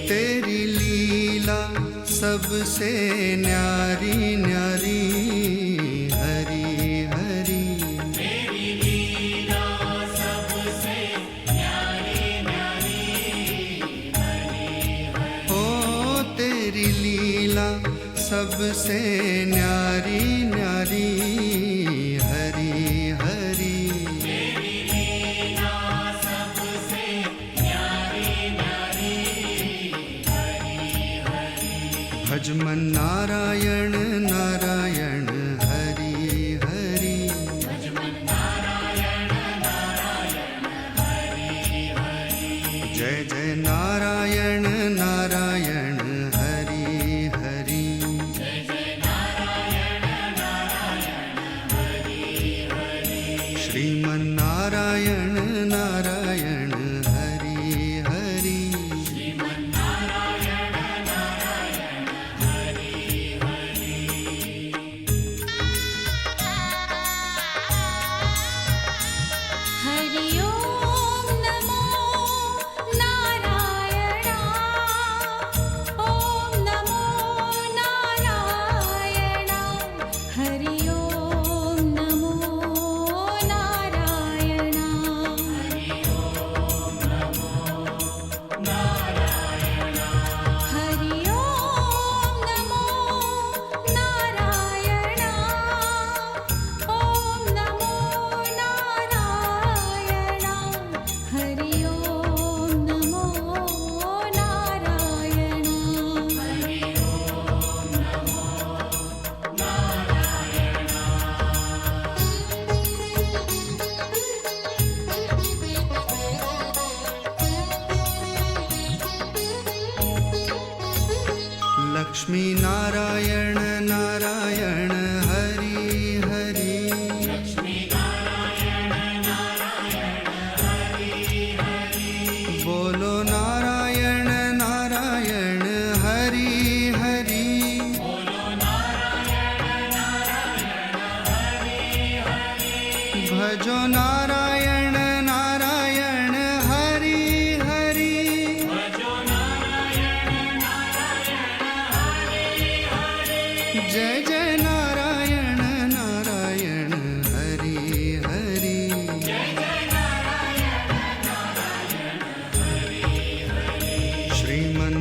तेरी लीला सबसे न्यारी न्यारी, हरी हरी। तेरी लीला सबसे न्यारी न्यारी, हरी हरी। ओ तेरी लीला सबसे न्यारी न्यारी, हरी हरी। तेरी लीला सबसे न्यारी न्यारी, हरी हरी। भज मन नारायण नारायण, हरि हरि। भज मन नारायण नारायण, हरि हरि। जय जय नारायण नारायण, हरि हरि। जय जय नारायण नारायण, हरि हरि। श्रीमन नारायण नारायण, हरि हरि। श्रीमन नारायण नारायण, हरि हरि। हरि ओम नमो नारायणा, ओम नमो नारायणा। हरि ओम नमो नारायणा। हरि ओम नमो नारायणा। हरि ओम नमो नारायणा, ओम नमो नारायणा। हरि ओम नमो नारायणा। हरि ओम नमो नारायणा। लक्ष्मी नारायण नारायण, हरि हरि। लक्ष्मी नारायण नारायण, हरि हरि। बोलो नारायण नारायण, हरि हरि। बोलो नारायण नारायण, हरि हरि। भजो नारायण नारायण, हरि हरि। भजो नारायण नारायण, हरि हरि। जय जय नारायण नारायण, हरि हरि। जय जय नारायण नारायण, हरि हरि। श्रीमन